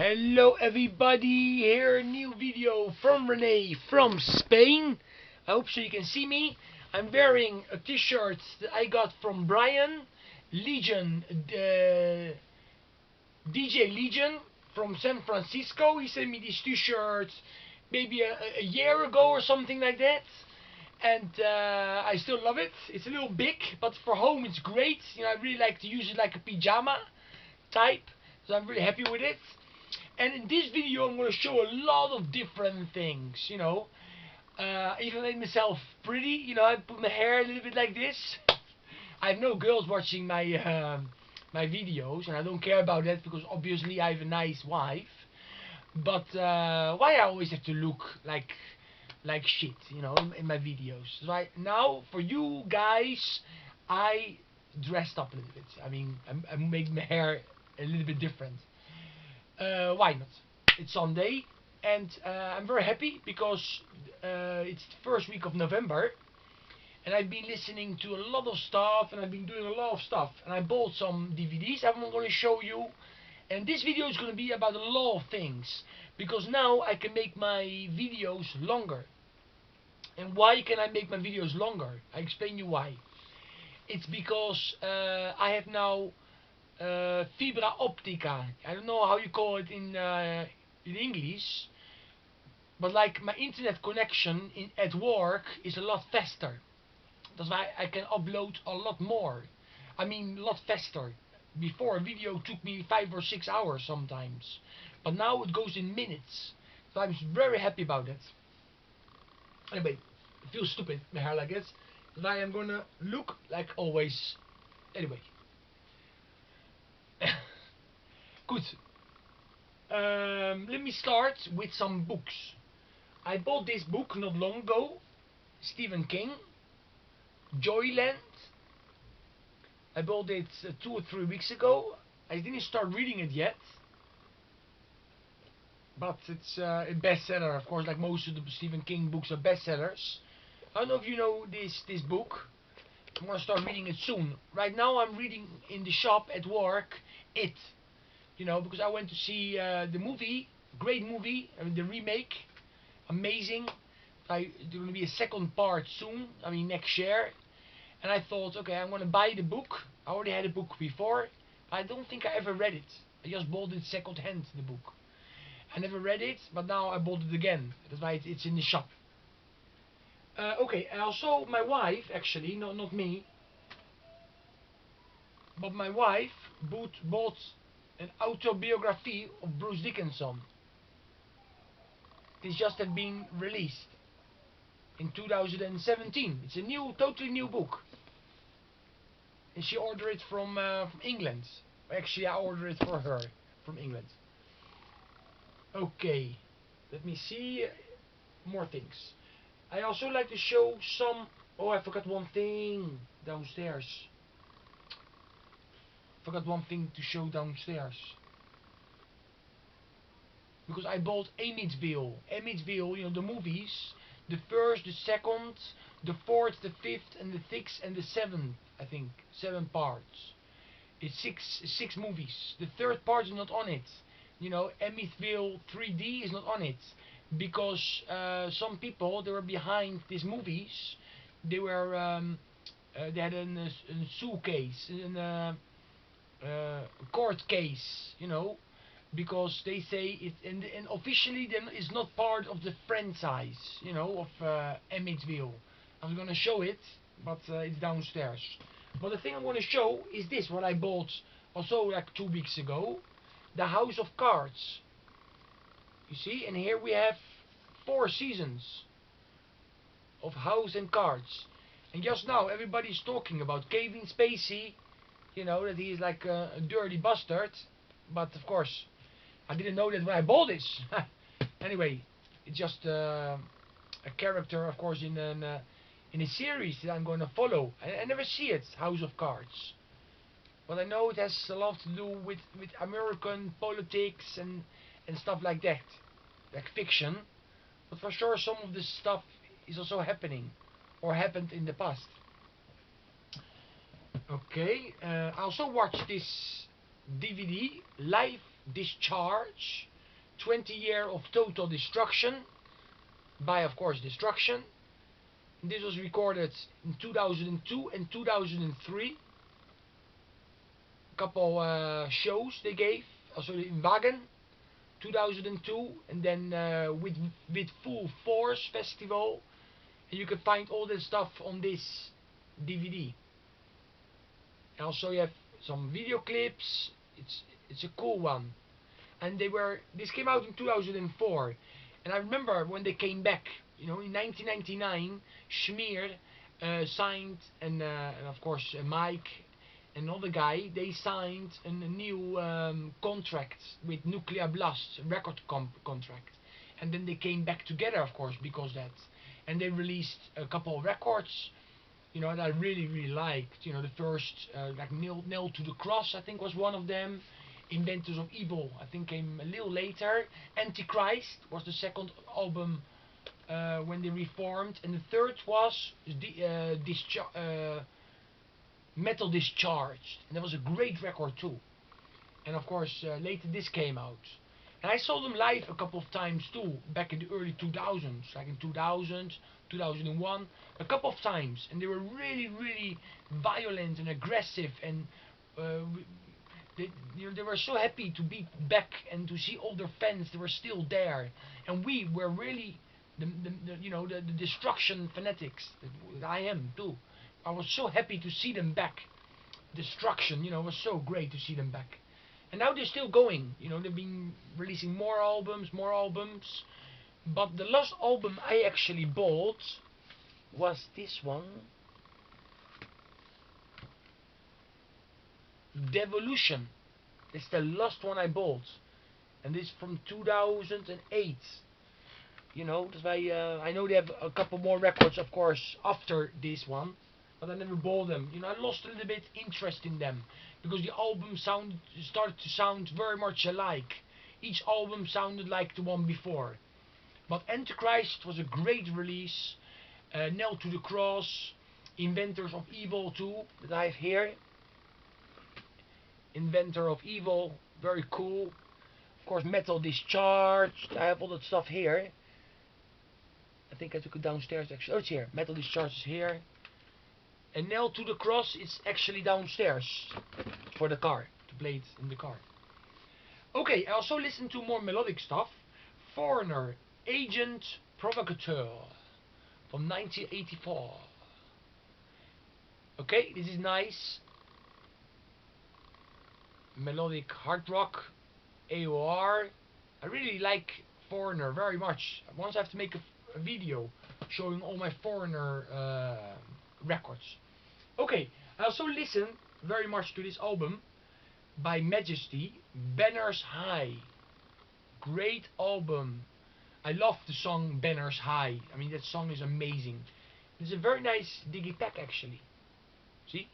Hello everybody, here a new video from Renee from Spain. I hope so you can see me. I'm wearing a t-shirt that I got from Brian Legion, DJ Legion from San Francisco. He sent me this t-shirt maybe a year ago or something like that. And I still love it. It's a little big, but for home it's great. You know, I really like to use it like a pyjama type, so I'm really happy with it. And in this video I'm going to show a lot of different things, you know. Even made myself pretty, you know. I put my hair a little bit like this. I have no girls watching my my videos, and I don't care about that because obviously I have a nice wife. But why I always have to look like shit, you know, in my videos. Right now, for you guys, I dressed up a little bit. I mean, I'm making my hair a little bit different. Why not? It's Sunday, and I'm very happy because it's the first week of November, and I've been listening to a lot of stuff, and I've been doing a lot of stuff, and I bought some DVDs I'm going to show you. And this video is going to be about a lot of things, because now I can make my videos longer. And why can I make my videos longer? I explain you why. It's because I have now fibra optica. I don't know how you call it in English, but like my internet connection at work is a lot faster. That's why I can upload a lot more. I mean, a lot faster. Before, a video took me 5 or 6 hours sometimes, but now it goes in minutes. So I'm very happy about that. Anyway, it feels stupid, my hair like this. But I am gonna look like always. Anyway. Good. Let me start with some books. I bought this book not long ago. Stephen King, Joyland. I bought it 2 or 3 weeks ago. I didn't start reading it yet, but it's a bestseller, of course, like most of the Stephen King books are bestsellers. I don't know if you know this book. I'm gonna start reading it soon. Right now I'm reading in the shop at work It. You know, because I went to see the movie, great movie, I mean the remake, amazing. There's going to be a second part soon, I mean next year. And I thought, okay, I'm going to buy the book. I already had a book before. I don't think I ever read it. I just bought it second hand, the book. I never read it, but now I bought it again. That's why it's in the shop. Okay, also my wife, actually, no, not me, but my wife bought an autobiography of Bruce Dickinson. This just had been released in 2017. It's a new, totally new book. And she ordered it from England. Actually, I ordered it for her from England. Okay, let me see more things. I also like to show some. Oh, I forgot one thing downstairs. Forgot one thing to show downstairs. Because I bought Amityville. Amityville, you know, the movies. The first, the second, the fourth, the fifth, and the sixth, and the seventh, I think. 7 parts. It's six movies. The third part is not on it. You know, Amityville 3D is not on it. Because some people, they were behind these movies. They were, they had a suitcase, a court case, you know. Because they say it, and officially then it's not part of the franchise, you know, of Amityville. I'm gonna show it, but it's downstairs. But the thing I'm gonna show is this, what I bought also like 2 weeks ago, the House of Cards. You see, and here we have 4 seasons of House and Cards. And just now everybody's talking about Kevin Spacey, you know, that he is like a dirty bastard, but of course I didn't know that when I bought this. Anyway, it's just a character, of course, in a series that I'm going to follow. I never see it, House of Cards. But I know it has a lot to do with American politics and stuff like that. Like fiction. But for sure some of this stuff is also happening. Or happened in the past. Okay, I also watched this DVD, Life Discharge. 20 Year of Total Destruction, by of course Destruction. This was recorded in 2002 and 2003. A couple shows they gave, also in Wagen, 2002, and then with Full Force Festival. And you can find all this stuff on this DVD. And also you have some video clips. It's a cool one. And this came out in 2004. And I remember when they came back, you know, in 1999, Schmier signed, and of course Mike, another guy, they signed a new contract with Nuclear Blast, record contract. And then they came back together, of course, because that. And they released a couple of records, you know, that I really, really liked. You know, the first, like Nailed to the Cross, I think was one of them. Inventors of Evil, I think, came a little later. Antichrist was the second album when they reformed. And the third was Metal Discharged. And that was a great record too. And of course, later this came out. And I saw them live a couple of times too, back in the early 2000s, like in 2000, 2001, a couple of times. And they were really, really violent and aggressive, and they were so happy to be back and to see all their fans. They were still there, and we were really the destruction fanatics that I am too. I was so happy to see them back. Destruction, it was so great to see them back. And now they're still going. They've been releasing more albums. But the last album I actually bought was this one. Devolution. It's the last one I bought. And this is from 2008. That's why I know they have a couple more records, of course, after this one. But I never bought them. I lost a little bit interest in them. Because the album started to sound very much alike. Each album sounded like the one before. But Antichrist was a great release. Nailed to the Cross. Inventors of Evil too, that I have here. Inventor of Evil, very cool. Of course, Metal Discharged. I have all that stuff here. I think I took it downstairs actually. Oh, it's here. Metal Discharged is here. And Nailed to the Cross is actually downstairs for the car, to play it in the car. Okay, I also listened to more melodic stuff. Foreigner, Agent Provocateur from 1984. Okay, this is nice. Melodic hard rock, AOR. I really like Foreigner very much. Once I have to make a video showing all my Foreigner records. Okay, I also listen very much to this album by Majesty, Banners High. Great album. I love the song Banners High. I mean, that song is amazing. It's a very nice digipack actually. See?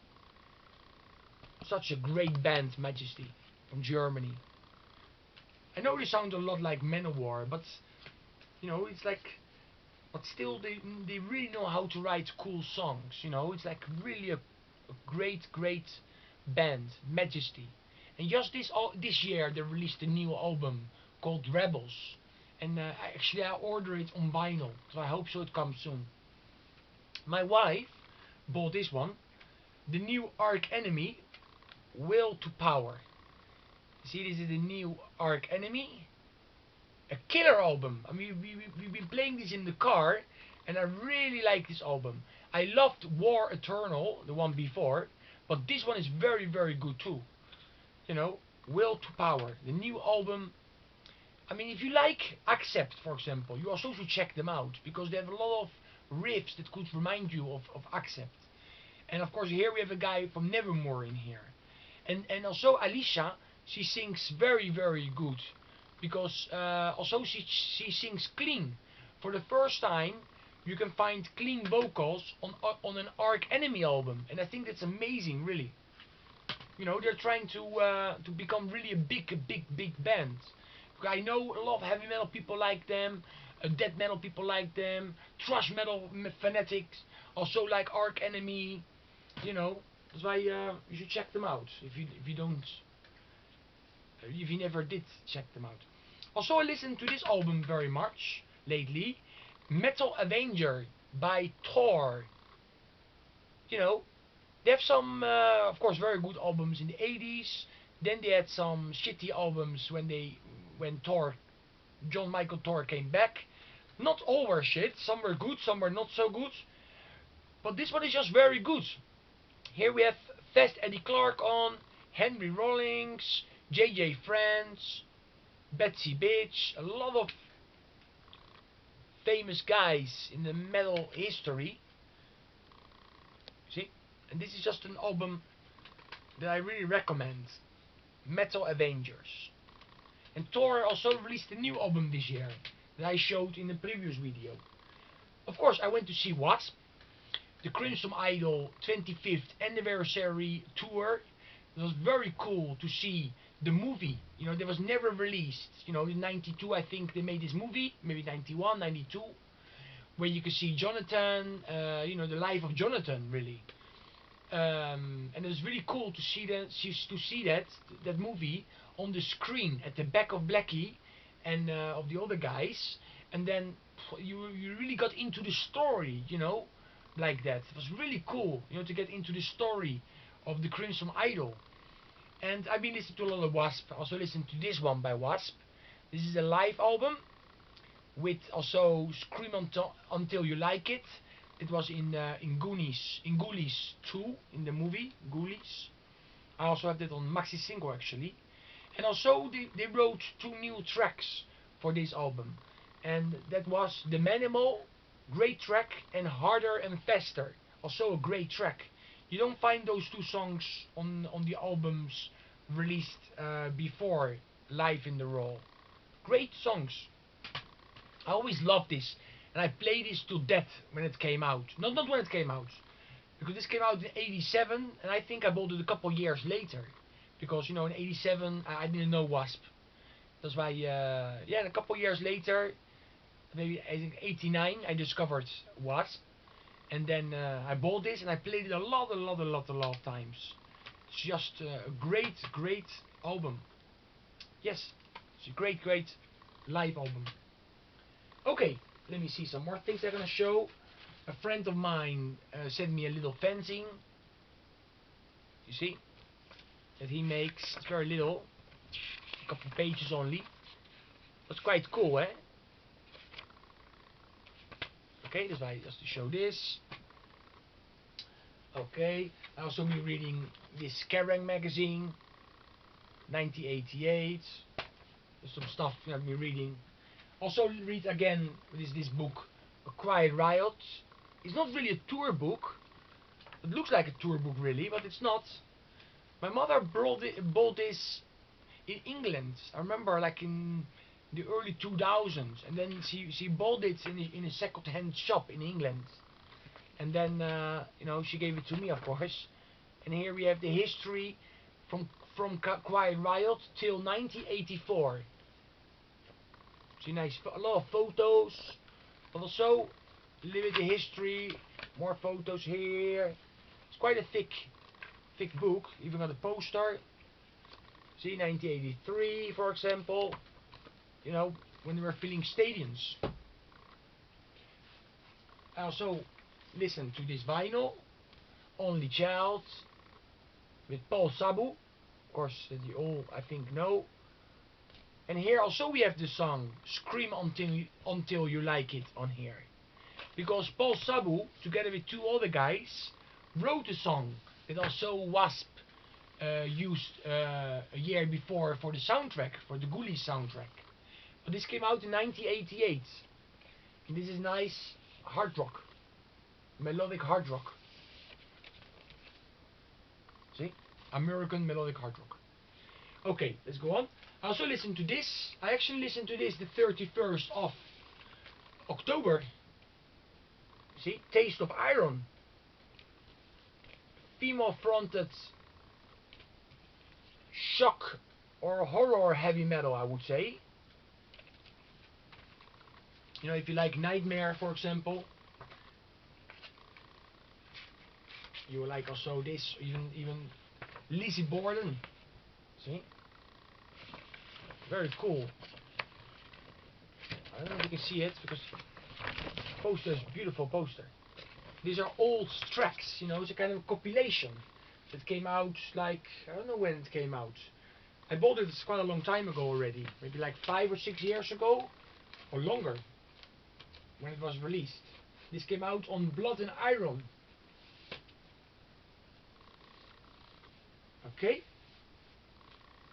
Such a great band, Majesty, from Germany. I know they sound a lot like Manowar, but it's like, but still they really know how to write cool songs. It's like really a great band, Majesty. And just this year they released a new album called Rebels, and I ordered it on vinyl, so I hope so it comes soon. My wife bought this one, the new Ark Enemy, Will to Power. See, this is the new Ark Enemy. A killer album. I mean, we've been playing this in the car, and I really like this album. I loved War Eternal, the one before, but this one is very, very good too. Will to Power, the new album. I mean, if you like Accept, for example, you also should check them out, because they have a lot of riffs that could remind you of Accept. And of course, here we have a guy from Nevermore in here. And also Alicia, she sings very, very good. Because also she sings clean. For the first time, you can find clean vocals on an Ark Enemy album. And I think that's amazing, really. They're trying to become really a big band. I know a lot of heavy metal people like them, death metal people like them, thrash metal fanatics also like Ark Enemy. That's why you should check them out if you never did check them out. Also, I listened to this album very much lately, Metal Avenger by Thor. You know, they have some, of course, very good albums in the 80s. Then they had some shitty albums when John Michael Thor came back. Not all were shit. Some were good, some were not so good. But this one is just very good. Here we have Fast Eddie Clarke on, Henry Rollins, JJ Friends, Betsy Bitch, a lot of famous guys in the metal history. See? And this is just an album that I really recommend. Metal Avengers. And Thor also released a new album this year that I showed in the previous video. Of course, I went to see Wasp, the Crimson Idol 25th anniversary tour. It was very cool to see the movie. You know, that was never released. You know, in 92 I think they made this movie, maybe 91, 92, where you could see Jonathan, you know, the life of Jonathan, really. And it was really cool to see that movie on the screen at the back of Blackie and of the other guys, and then you really got into the story, you know, like that. It was really cool, you know, to get into the story of the Crimson Idol. And I've been listening to a lot of Wasp. I also listened to this one by Wasp. This is a live album with also Scream Until You Like It. It was in Ghoulies 2, in the movie Ghoulies. I also have that on maxi single actually. And also they wrote 2 new tracks for this album. And that was The Manimal, great track, and Harder and Faster, also a great track. You don't find those 2 songs on the albums released before Live in the Raw. Great songs. I always loved this, and I played this to death when it came out. Not when it came out, because this came out in '87, and I think I bought it a couple years later, because you know in '87 I didn't know Wasp. That's why yeah, and a couple years later, maybe I think '89, I discovered Wasp. And then I bought this and I played it a lot of times. It's just a great album. Yes, it's a great live album. Okay, let me see some more things I'm gonna show. A friend of mine sent me a little fencing. You see? That he makes. It's very little. A couple pages only. That's quite cool, eh? Okay, that's why just to show this. Okay, I also be reading this Kerrang magazine, 1988. There's some stuff I've been reading. Also read again this book, A Quiet Riot. It's not really a tour book. It looks like a tour book really, but it's not. My mother bought this in England. I remember like in the early 2000s, and then she bought it in a second-hand shop in England, and then you know, she gave it to me, of course. And here we have the history from Quiet Riot till 1984. See, nice, a lot of photos, but also a little bit of history, more photos here. It's quite a thick book. Even got a poster. See, 1983, for example. You know, when they were filling stadiums. I also listened to this vinyl, Only Child, with Paul Sabu, of course, that you all, I think, know. And here also we have the song Scream Until You Like It on here. Because Paul Sabu, together with 2 other guys, wrote a song that also Wasp used a year before for the soundtrack, for the Ghoulies soundtrack. But this came out in 1988. And this is nice hard rock. Melodic hard rock. See? American melodic hard rock. Okay, let's go on. I also listened to this. I actually listened to this the 31st of October. See? Taste of Iron. Female fronted shock or horror heavy metal, I would say. You know, if you like Nightmare, for example, you will like also this, even Lizzie Borden. See? Very cool. you can see it, because poster is beautiful poster. These are old tracks, you know, it's a kind of compilation. It came out like, I don't know when it came out. I bought it quite a long time ago already, maybe like 5 or 6 years ago, or longer, when it was released. This came out on Blood and Iron. Okay,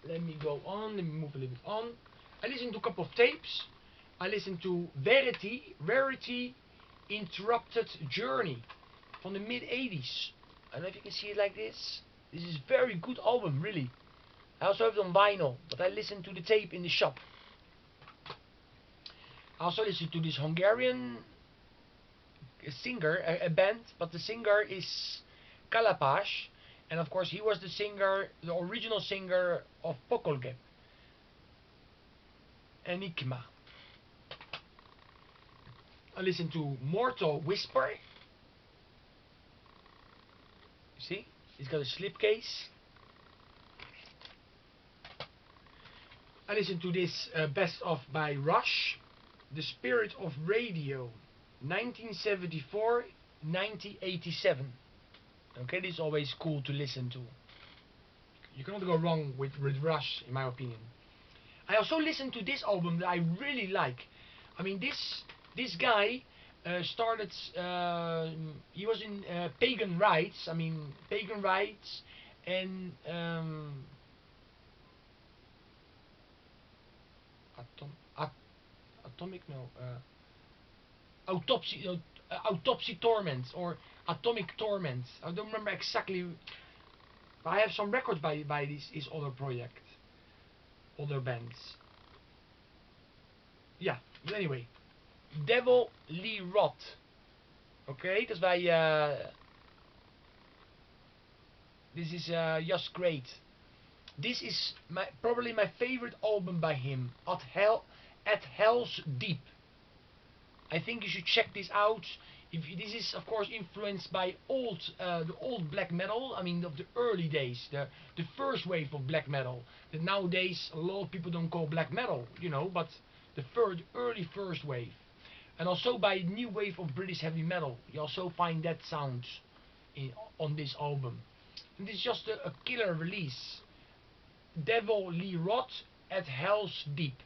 let me go on, let me move a little bit on. I listened to a couple of tapes. I listened to Rarity Interrupted Journey from the mid-80s. I don't know if you can see it like this. This is a very good album, really. I also have it on vinyl, but I listened to the tape in the shop. I also listened to this Hungarian singer, a band, but the singer is Kalapás, and of course he was the singer, the original singer of Pokolgep. Enigma. I listened to Mortal Whisper. You see? It's got a slipcase. I listened to this best of by Rush, The Spirit of Radio, 1974-1987. Okay, this is always cool to listen to. You cannot go wrong with Rush, in my opinion. I also listened to this album that I really like. I mean, this guy started. He was in Pagan Rights. I mean, Pagan Rights and Atomic, no, Autopsy, Autopsy Torment or Atomic Torment. I don't remember exactly. But I have some records by his other project, other bands. Ja, but anyway, Devil Lee Roth. Okay, dus wij. This is just great. This is probably my favorite album by him. At Hell's Deep. I think you should check this out. This is of course influenced by the old black metal. I mean of the early days, the first wave of black metal. That nowadays a lot of people don't call black metal, you know, but the early first wave. And also by new wave of British heavy metal. You also find that sound on this album. And this is just a killer release. Devil Lee Roth at Hell's Deep.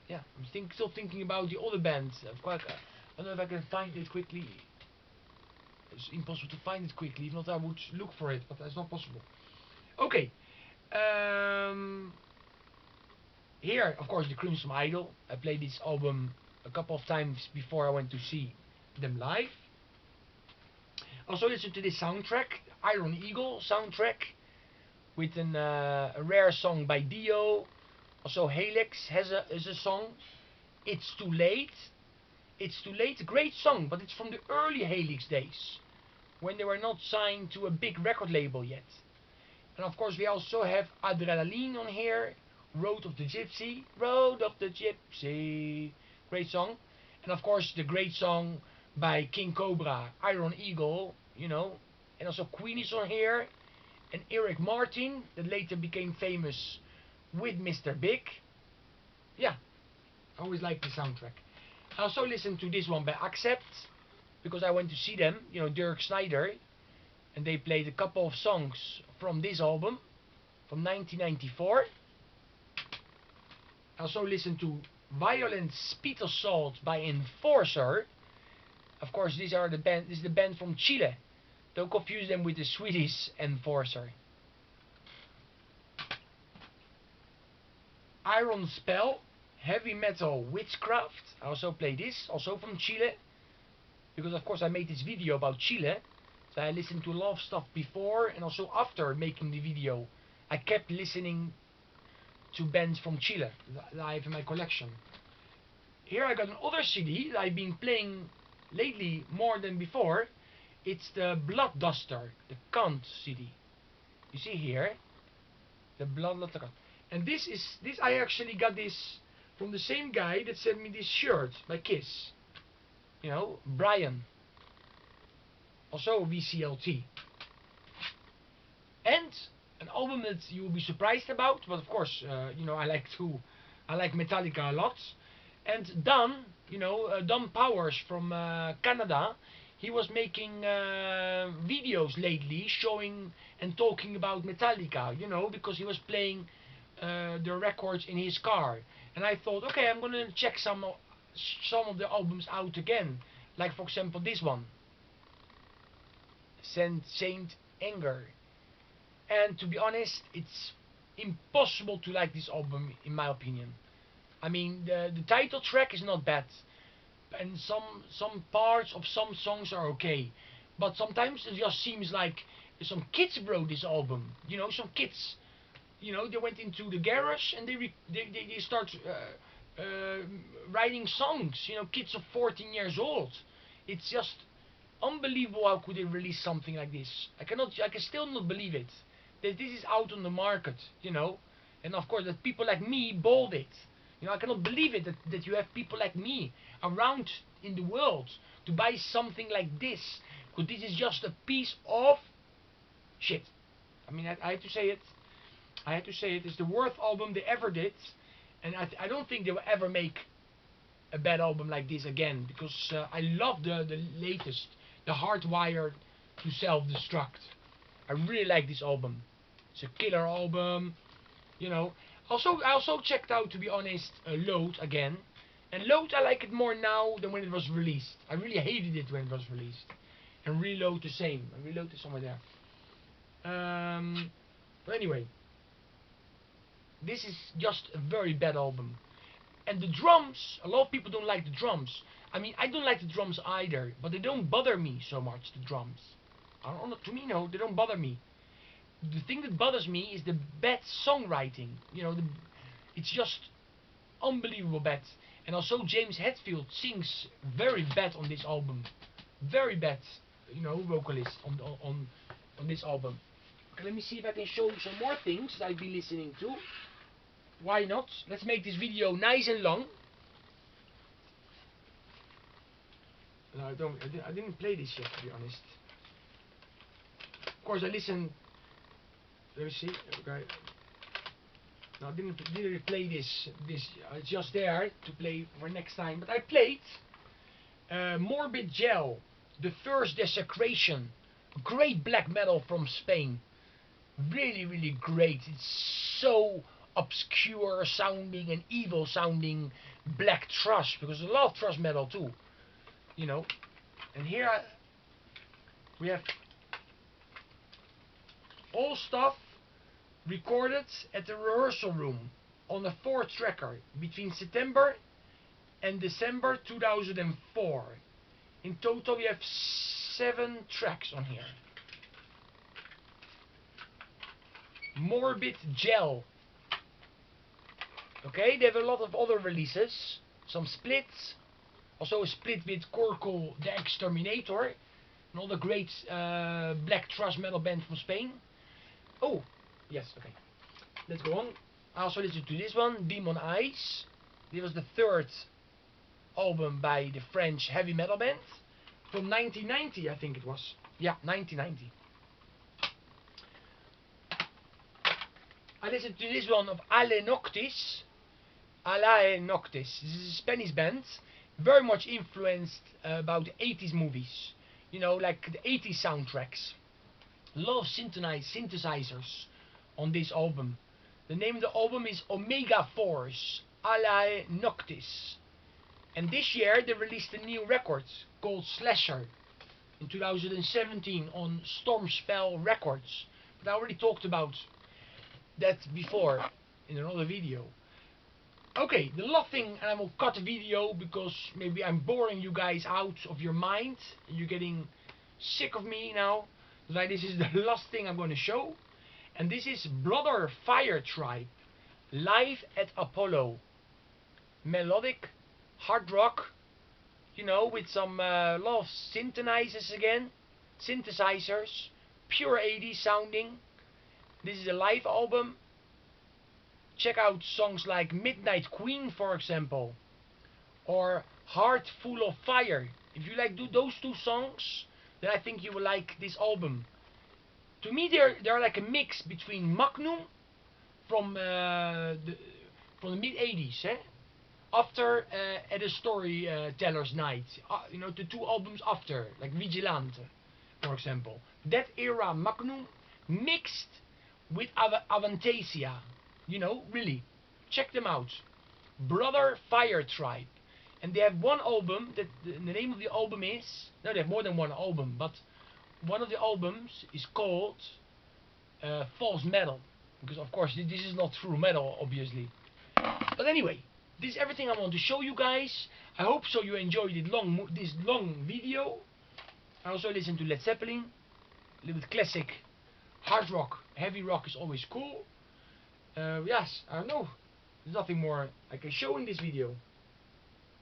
Yeah, I'm still thinking about the other bands. I don't know if I can find it quickly. It's impossible to find it quickly. If not, I would look for it, but that's not possible. Okay. Here, of course, the Crimson Idol. I played this album a couple of times before I went to see them live. Also listen to this soundtrack, Iron Eagle soundtrack, with a rare song by Dio. Also Helix has a song, It's Too Late. It's Too Late, a great song, but it's from the early Helix days, when they were not signed to a big record label yet. And of course we also have Adrenaline on here, Road of the Gypsy, Road of the Gypsy, great song. And of course the great song by King Cobra, Iron Eagle, you know. And also Queen is on here, and Eric Martin, that later became famous with Mr. Big. Yeah, I always like the soundtrack. I also listened to this one by Accept, because I went to see them, you know, Dirk Snyder, and they played a couple of songs from this album, from 1994. I also listened to Violent Speed Assault by Enforcer. Of course, this is the band from Chile. Don't confuse them with the Swedish Enforcer. Iron Spell, Heavy Metal Witchcraft. I also play this, also from Chile, because of course I made this video about Chile. So I listened to a lot of stuff before and also after making the video. I kept listening to bands from Chile that I have in my collection. Here I got another CD that I've been playing lately more than before. It's the Blood Duster, the Kant CD. You see here, the Blood Duster. And this I actually got this from the same guy that sent me this shirt by Kiss. You know, Brian. Also VCLT. And an album that you will be surprised about, but of course, you know, I like to I like Metallica a lot. And Don, you know, Don Powers from Canada, he was making videos lately showing and talking about Metallica, you know, because he was playing the records in his car. And I thought, okay, I'm gonna check some of the albums out again. Like for example this one, Saint Anger. And to be honest, it's impossible to like this album in my opinion. I mean, the title track is not bad, and some parts of some songs are okay, but sometimes it just seems like some kids wrote this album. You know, some kids. You know, they went into the garage and they start writing songs. You know, kids of 14 years old. It's just unbelievable how could they release something like this. I can still not believe it that this is out on the market. You know, and of course that people like me bought it. You know, I cannot believe it that you have people like me around in the world to buy something like this, because this is just a piece of shit. I mean, I had to say it. I had to say it. It's the worst album they ever did, and I don't think they will ever make a bad album like this again, because I love the latest, the Hardwired to Self-Destruct. I really like this album. It's a killer album, you know. I also checked out, to be honest, Load again, and Load I like it more now than when it was released. I really hated it when it was released, and Reload the same. And Reload is somewhere there. But anyway, this is just a very bad album. And the drums, a lot of people don't like the drums. I mean, I don't like the drums either, but they don't bother me so much, the drums. I don't know, to me, no, they don't bother me. The thing that bothers me is the bad songwriting. You know, it's just unbelievable bad. And also James Hetfield sings very bad on this album. Very bad, you know, vocalist on this album. Okay, let me see if I can show you some more things that I've been listening to. Why not? Let's make this video nice and long. No, I didn't play this yet, to be honest. Of course, I listen. Let me see. Okay. No, I didn't play this. It's just there to play for next time. But I played Morbid Jail, The First Desecration, great black metal from Spain. Really, really great. It's so obscure sounding and evil sounding black thrash, because there's a lot of thrash metal too, you know. And here we have all stuff recorded at the rehearsal room on a 4-tracker between September and December 2004. In total we have 7 tracks on here. Morbid Jail. Okay, they have a lot of other releases, some splits, also a split with Corkle the Exterminator, another great black thrash metal band from Spain. Oh, yes, okay. Let's go on. I also listened to this one, Demon Eyes. This was the 3rd album by the French heavy metal band from 1990, I think it was. Yeah, 1990. I listened to this one of Ale Noctis. Alae Noctis. This is a Spanish band, very much influenced about the 80s movies. You know, like the 80s soundtracks. A lot of synthesizers on this album. The name of the album is Omega Force, Alae Noctis. And this year they released a new record called Slasher in 2017 on Stormspell Records. But I already talked about that before in another video. Okay, the last thing, and I will cut the video because maybe I'm boring you guys out of your mind. You're getting sick of me now. Like, this is the last thing I'm going to show. And this is Brother Fire Tribe, live at Apollo. Melodic, hard rock, you know, with some lot of synthesizers again. Synthesizers, pure 80s sounding. This is a live album. Check out songs like Midnight Queen, for example, or Heart Full of Fire. If you like those 2 songs, then I think you will like this album. To me, they're like a mix between Magnum from from the mid-80s, eh? After at a storyteller's night, you know, the 2 albums after, like Vigilante, for example. That era Magnum mixed with Avantasia, you know, really. Check them out. Brother Fire Tribe. And they have one album, that the name of the album is, no, they have more than one album, but one of the albums is called False Metal. Because of course this is not true metal, obviously. But anyway, this is everything I want to show you guys. I hope so you enjoyed this long video. I also listen to Led Zeppelin. A little bit classic. Hard rock, heavy rock is always cool. Yes, I don't know. There's nothing more I can show in this video.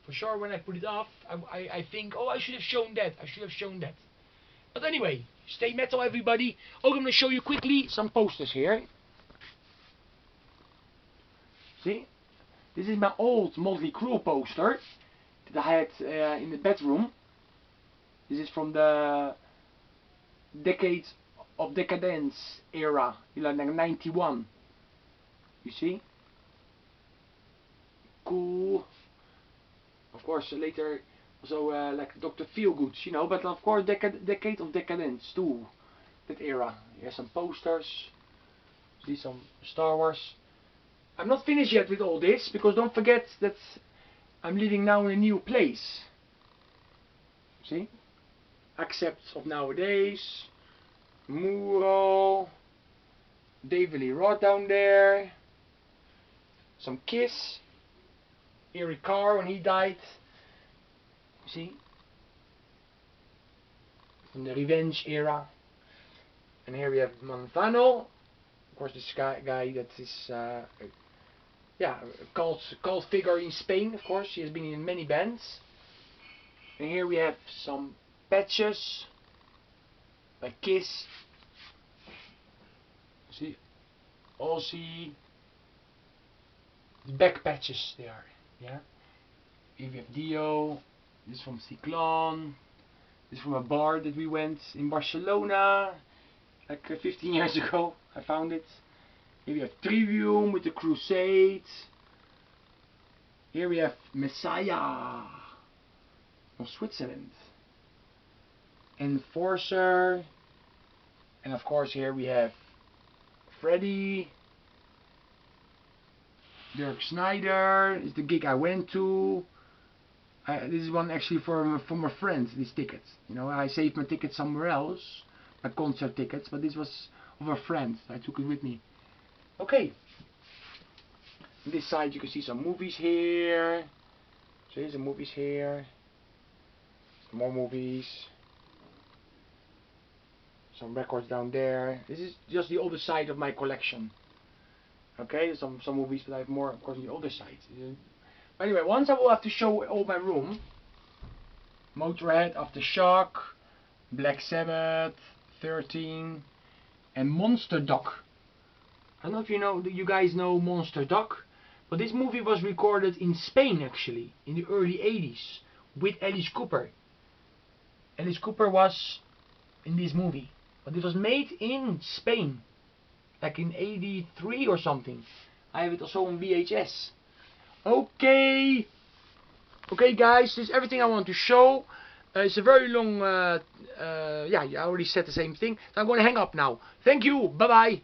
For sure, when I put it off, I think, oh, I should have shown that. I should have shown that. But anyway, stay metal, everybody. Oh, I'm going to show you quickly some posters here. See? This is my old Motley Crue poster that I had in the bedroom. This is from the Decade of Decadence era, like 91. You see? Cool. Of course, later also like Dr. Feelgood, you know, but of course Decade of Decadence too. That era. Here's some posters. See some Star Wars. I'm not finished yet with all this, because don't forget that I'm living now in a new place. See? Accept of Nowadays. Muro. David Lee Roth down there. Some Kiss. Eric Carr when he died. See? From the Revenge era. And here we have Manzano. Of course, this guy that is yeah, a cult figure in Spain, of course. He has been in many bands. And here we have some patches by Kiss. See, Ozzy. The back patches there, yeah. Here we have Dio. This is from Cyclone. This is from a bar that we went in Barcelona, like 15 years ago. I found it. Here we have Trivium with the Crusade. Here we have Messiah from Switzerland. Enforcer. And of course here we have Freddy. Dirk Snyder is the gig I went to. This is one actually from a friend, these tickets. You know, I saved my tickets somewhere else, my concert tickets, but this was of a friend. I took it with me. Okay. On this side you can see some movies here. So here's the movies here. Some more movies. Some records down there. This is just the other side of my collection. Okay, some movies, but I have more, of course, on the other side. But anyway, once I will have to show all my room. Motorhead, Aftershock, Black Sabbath, 13, and Monster Dog. I don't know if you guys know Monster Dog, but this movie was recorded in Spain actually, in the early 80s, with Alice Cooper. Alice Cooper was in this movie, but it was made in Spain, like in 83 or something. I have it also on VHS. Okay. Okay guys, this is everything I want to show. It's a very long, yeah, I already said the same thing. So I'm going to hang up now. Thank you, bye bye.